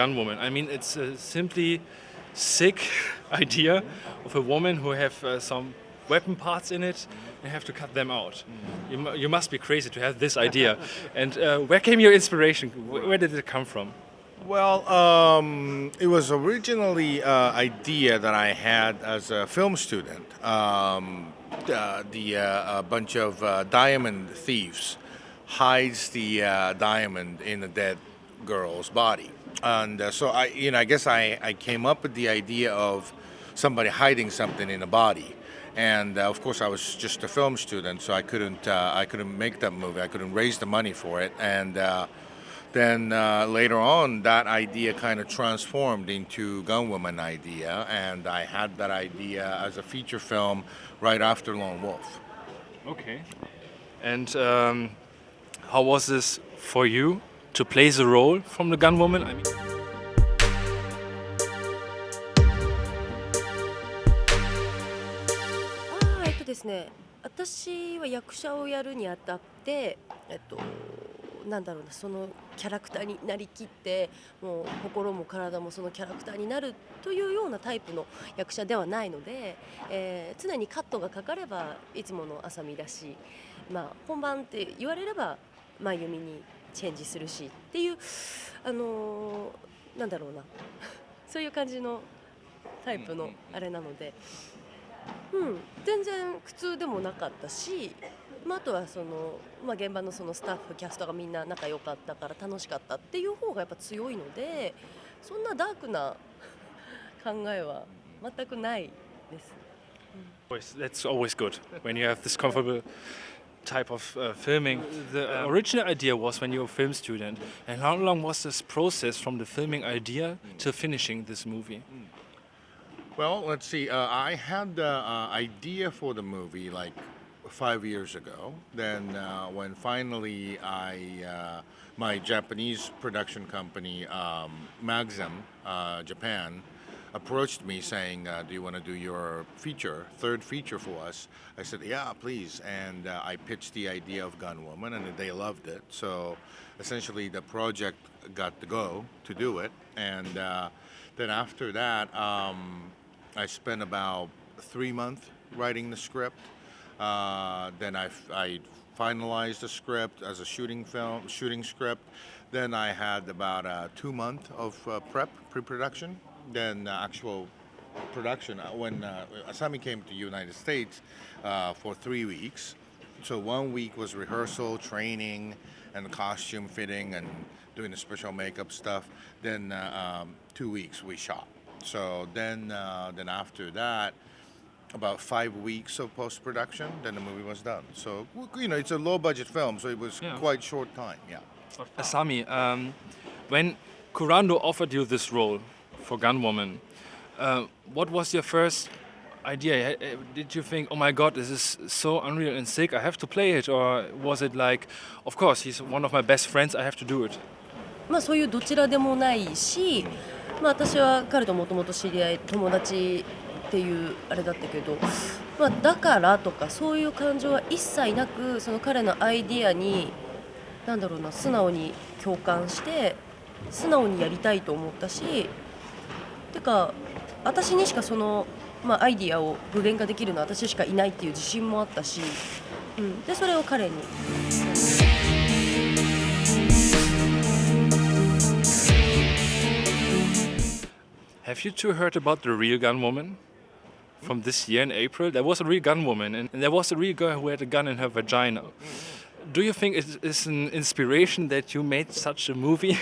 Gunwoman. I mean, it's a simply sick idea of a woman who have some weapon parts in it and have to cut them out. You must be crazy to have this idea. And where came your inspiration? Where did it come from? Well, it was originally an idea that I had as a film student. A bunch of diamond thieves hides the diamond in a dead girl's body, and so I guess I came up with the idea of somebody hiding something in a body. And of course, I was just a film student, so I couldn't make that movie. I couldn't raise the money for it, and then later on, that idea kind of transformed into Gunwoman idea, and I had that idea as a feature film right after Lone Wolf. Okay. And how was this for you to play the role from the Gunwoman? I mean, ですね、私は役者をやるにあたって、なんだろうな、そのキャラクターになりきって、もう心も体もそのキャラクターになるというようなタイプの役者ではないので、常にカットがかかればいつものあさみだし、本番って言われれば真由美にチェンジするしっていう、なんだろうなそういう感じのタイプのあれなので、全然苦痛でもなかったし、あとはその、現場のそのスタッフキャストがみんな仲良かったから楽しかったっていう方がやっぱ強いので、そんなダークな考えは全くないです。That's always good when you have this comfortable type of filming. The original idea was when you were a film student. And how long was this process from the filming idea to finishing this movie? Well, let's see. I had the idea for the movie like 5 years ago. Then, when finally my Japanese production company, Maxim Japan, approached me saying, "Do you want to do your third feature for us?" I said, "Yeah, please." And I pitched the idea of Gunwoman, and they loved it. So, essentially, the project got the go to do it. And then after that, I spent about 3 months writing the script. Then I finalized the script as a shooting script. Then I had about 2 months of pre-production. Then actual production. When Asami came to United States for 3 weeks, so 1 week was rehearsal, training, and costume fitting, and doing the special makeup stuff. Then 2 weeks we shot. So then after that, about 5 weeks of post-production, then the movie was done. So, it's a low-budget film, so it was quite short time, yeah. Asami, when Kurando offered you this role for Gunwoman, what was your first idea? Did you think, oh my god, this is so unreal and sick, I have to play it? Or was it like, of course, he's one of my best friends, I have to do it? そういうどちらでもないし、私は彼ともともと知り合い友達っていうあれだったけど、だからとかそういう感情は一切なく、その彼のアイディアに素直に共感して素直にやりたいと思ったし、てか私にしかその、アイディアを具現化できるのは私しかいないっていう自信もあったし、でそれを彼に。Have you two heard about the real Gunwoman? From this year in April, there was a real gunwoman, and there was a real girl who had a gun in her vagina. Do you think it is an inspiration that you made such a movie?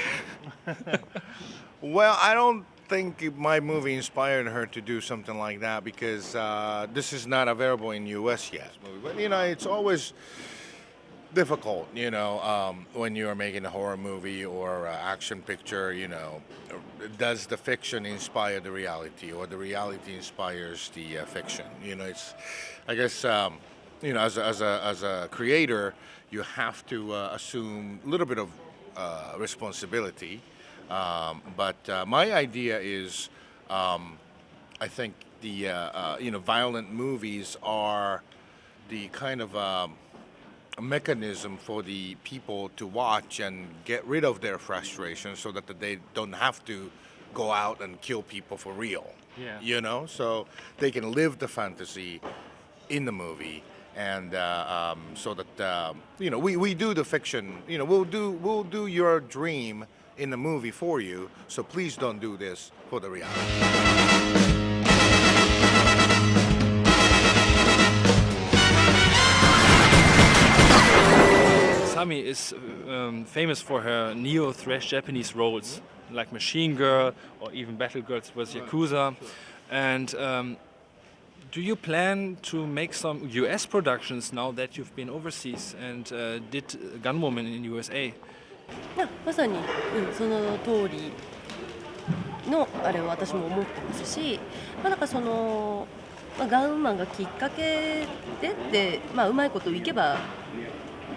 Well, I don't think my movie inspired her to do something like that, because this is not available in US yet. But it's always difficult, when you're making a horror movie or an action picture. Does the fiction inspire the reality, or the reality inspires the fiction? It's, I guess, as a creator, you have to assume a little bit of responsibility. But my idea is, I think the violent movies are the kind of mechanism for the people to watch and get rid of their frustration so that they don't have to go out and kill people for real. Yeah. You know, so they can live the fantasy in the movie, and so that you know, we do the fiction. You know, we'll do your dream in the movie for you. So please don't do this for the reality. Asami is famous for her neo-thrash Japanese roles, like Machine Girl or even Battle Girls vs. Yakuza. And do you plan to make some US productions now that you've been overseas and did Gunwoman in USA? まさに、その通りのあれは私も思ってますし、なんかその、ガンマンがきっかけでって、うまいこといけば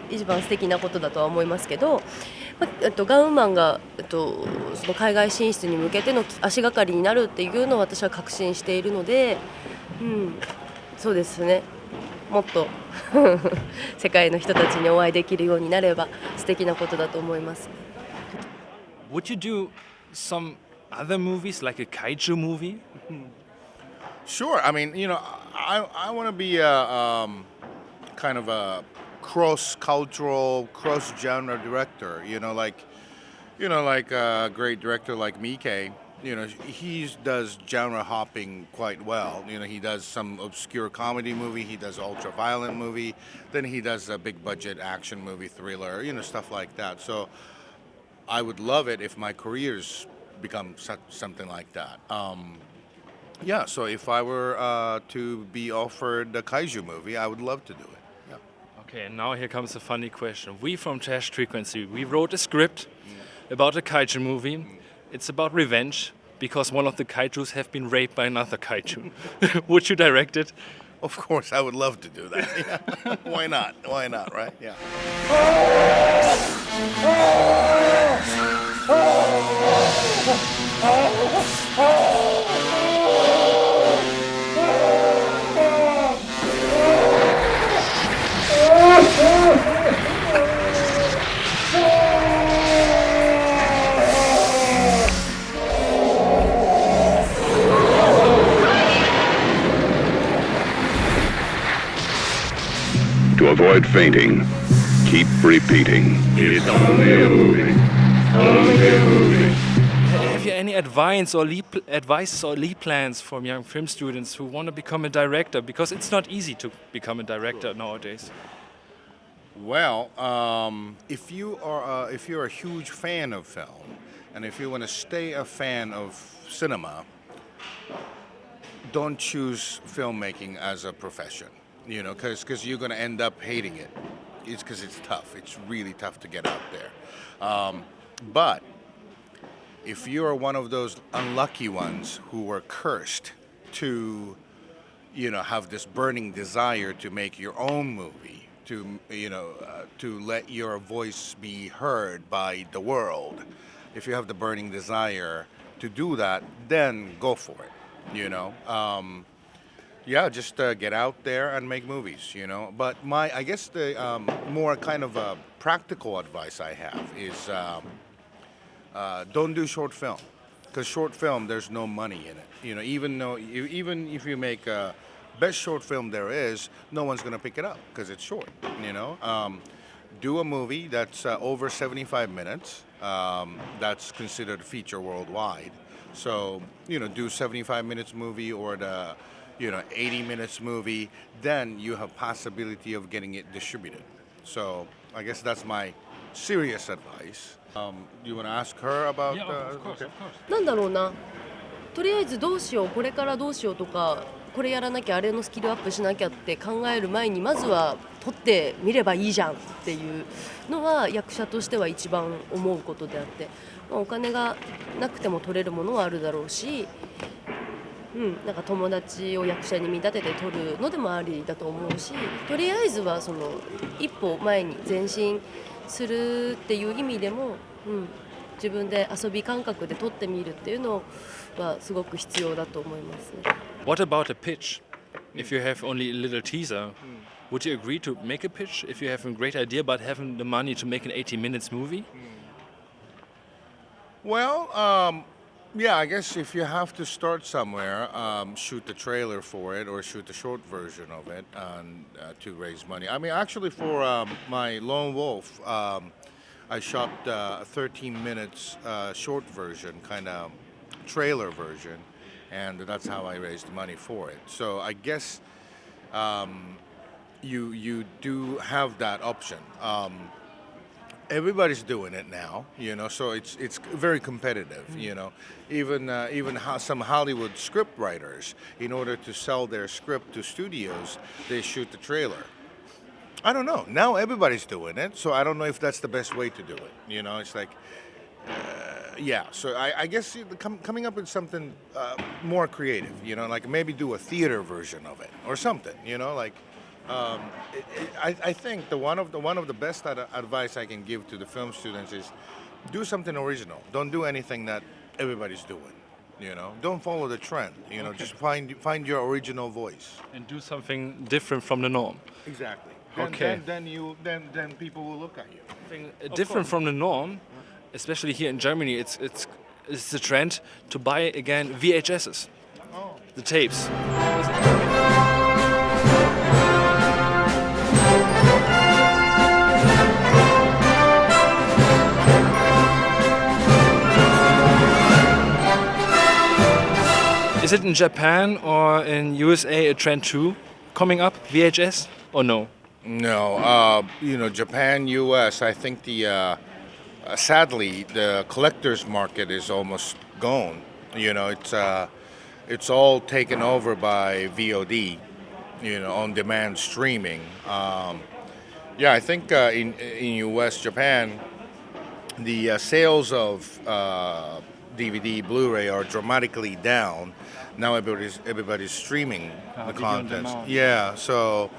一番素敵なことだとは思いますけど、ガンマンが、その海外進出に向けての足がかりになるっていうのを私は確信しているので、そうですね。もっと世界の人たちにお会いできるようになれば素敵なことだと思います。Would you do some other movies, like a Kaiju movie? Sure. I mean, you know, I want to be a kind of a cross-cultural, cross-genre director. You know, like a great director like Mike. You know, he does genre hopping quite well. You know, he does some obscure comedy movie, he does ultra-violent movie, then he does a big-budget action movie, thriller, you know, stuff like that. So I would love it if my careers become something like that. Yeah, so if I were to be offered a Kaiju movie, I would love to do it. Yeah. Okay, and now here comes a funny question. We from Trash Frequency, we wrote a script about a Kaiju movie. It's about revenge because one of the kaijus have been raped by another kaiju. Would you direct it? Of course, I would love to do that. Yeah. Why not? Why not, right? Yeah. To avoid fainting, keep repeating. It's only a movie. Only a movie. Have you any advice or lead plans for young film students who want to become a director? Because it's not easy to become a director nowadays. Well, if you're a huge fan of film, and if you want to stay a fan of cinema, don't choose filmmaking as a profession. You know, because you're going to end up hating it. It's because it's tough. It's really tough to get out there. But if you're one of those unlucky ones who were cursed to, you know, have this burning desire to make your own movie, to, you know, to let your voice be heard by the world, if you have the burning desire to do that, then go for it, you know. Yeah, just get out there and make movies, you know. But I guess the more kind of practical advice I have is don't do short film, because short film there's no money in it. You know, even if you make best short film there is, no one's gonna pick it up because it's short. You know, do a movie that's over 75 minutes. That's considered feature worldwide. So you know, do 75 minutes movie or the 80 minutes movie, then you have possibility of getting it distributed. So I guess that's my serious advice. Do you want to ask her about? Yeah, of course, okay. of course. なんだろうな、とりあえずどうしよう、これからどうしようとか、これやらなきゃあれのスキルアップしなきゃって考える前にまずは撮ってみればいいじゃんっていうのは役者としては一番思うことであって、お金がなくても撮れるものはあるだろうし、なんか友達を役者に見立てて撮るのでもありだと思うし、とりあえずはその一歩前に前進するっていう意味でも、自分で遊び感覚で撮ってみるっていうのはすごく必要だと思いますね。What about a pitch? If you have only a little teaser, would you agree to make a pitch if you have a great idea but having the money to make an 80 minutes movie? Well, yeah, I guess if you have to start somewhere, shoot the trailer for it or shoot the short version of it to raise money. I mean, actually, for my Lone Wolf, I shot a 13 minutes short version, kind of trailer version, and that's how I raised the money for it. So I guess you do have that option. Everybody's doing it now, so it's very competitive, Even some Hollywood script writers, in order to sell their script to studios, they shoot the trailer. I don't know. Now everybody's doing it, so I don't know if that's the best way to do it. It's like, yeah. So I guess coming up with something more creative, like maybe do a theater version of it or something, I think one of the best advice I can give to the film students is do something original. Don't do anything that everybody's doing. Don't follow the trend. Okay. Just find your original voice. And do something different from the norm. Exactly. Okay. Then people will look at you. Something different from the norm, especially here in Germany. It's the trend to buy again VHSs, the tapes. Is it in Japan or in USA a trend too, coming up, VHS, or no? No, Japan, US, I think sadly, the collector's market is almost gone. It's all taken over by VOD, on-demand streaming. Yeah, I think in US, Japan, the sales of DVD, Blu-ray are dramatically down. Now everybody's streaming the video on contents. demand. Yeah, so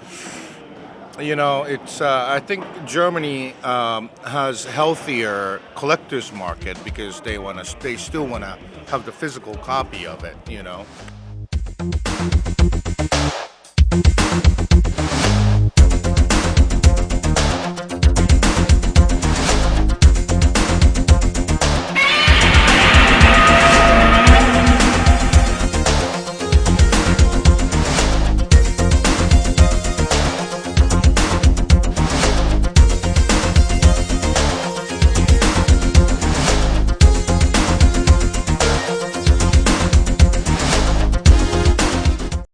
it's I think Germany has healthier collectors market because they still wanna have the physical copy of it.